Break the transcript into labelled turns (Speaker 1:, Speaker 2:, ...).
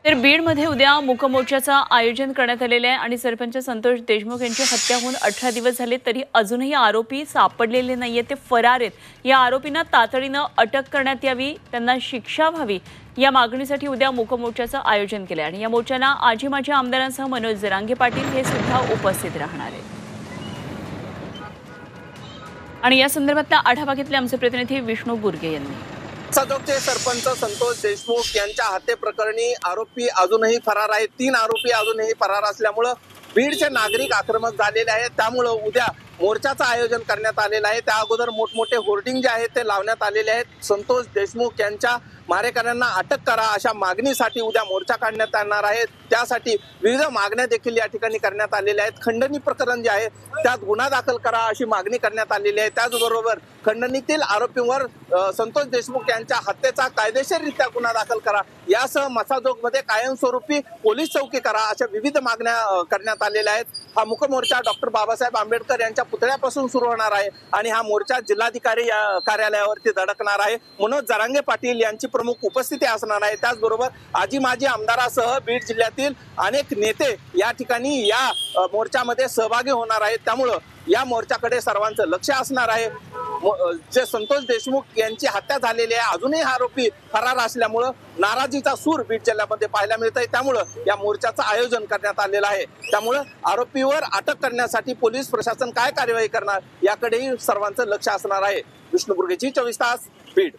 Speaker 1: तर बीडमध्ये उद्या मूकमोर्चाचं आयोजन करण्यात आलेलं आहे आणि सरपंच संतोष देशमुख यांची हत्या होऊन 18 दिवस झाले तरी अजूनही आरोपी सापडलेले नाहीये, ते फरार आहेत। या आरोपींना तातडीनं अटक करण्यात यावी, त्यांना शिक्षा व्हावी या मागणीसाठी उद्या मूकमोर्चाचं आयोजन केलं आहे आणि या मोर्चाला आजी माजी आमदारांसह मनोज जरांगे पाटील हे सुद्धा उपस्थित राहणार आहेत। आणि या संदर्भातला आढावा घेतला आमचे प्रतिनिधी विष्णू बुर्गे यांनी।
Speaker 2: सदोगचे सरपंच संतोष देशमुख यांच्या हत्येप्रकरणी आरोपी अजूनही फरार आहेत। 3 आरोपी अजूनही फरार असल्यामुळे बीडचे नागरिक आक्रमक झालेले आहेत। त्यामुळे उद्या मोर्चाचं आयोजन करण्यात आलेलं आहे। त्या अगोदर मोठमोठे होर्डिंग जे आहेत ते लावण्यात आलेले आहेत। संतोष देशमुख यांच्या मारेकऱ्यांना अटक करा अशा मागणीसाठी उद्या मोर्चा काढण्यात येणार आहे। त्यासाठी विविध मागण्या देखील या ठिकाणी करण्यात आलेल्या आहेत। खंडणी प्रकरण जे आहे त्यात गुन्हा दाखल करा अशी मागणी करण्यात आलेली आहे। त्याचबरोबर खंडणीतील आरोपींवर संतोष देशमुख यांच्या हत्येचा कायदेशीररित्या गुन्हा दाखल करा, यासह मसाजोगमध्ये कायमस्वरूपी पोलीस चौकी करा अशा विविध मागण्या करण्यात आलेल्या आहेत। हा मूकमोर्चा डॉक्टर बाबासाहेब आंबेडकर यांच्या पुतळ्यापासून सुरू होणार आहे आणि हा मोर्चा जिल्हाधिकारी कार्यालयावरती धडकणार आहे। मनोज जरांगे पाटील यांची प्रमुख उपस्थिती असणार आहे। त्याचबरोबर आजी माजी आमदारासह बीड जिल्ह्यातील अनेक नेते या ठिकाणी या मोर्चामध्ये सहभागी होणार आहेत। त्यामुळे या मोर्चाकडे सर्वांचं लक्ष असणार आहे। जे संतोष देशमुख यांची हत्या झालेली आहे, अजूनही आरोपी फरार असल्यामुळे नाराजीचा सूर बीड जिल्ह्यामध्ये पाहायला मिळत आहे। त्यामुळे या मोर्चाचं आयोजन करण्यात आलेलं आहे। त्यामुळे आरोपीवर अटक करण्यासाठी पोलीस प्रशासन काय कार्यवाही करणार याकडेही सर्वांचं लक्ष असणार आहे। विष्णू बुर्गे, 24 तास, बीड।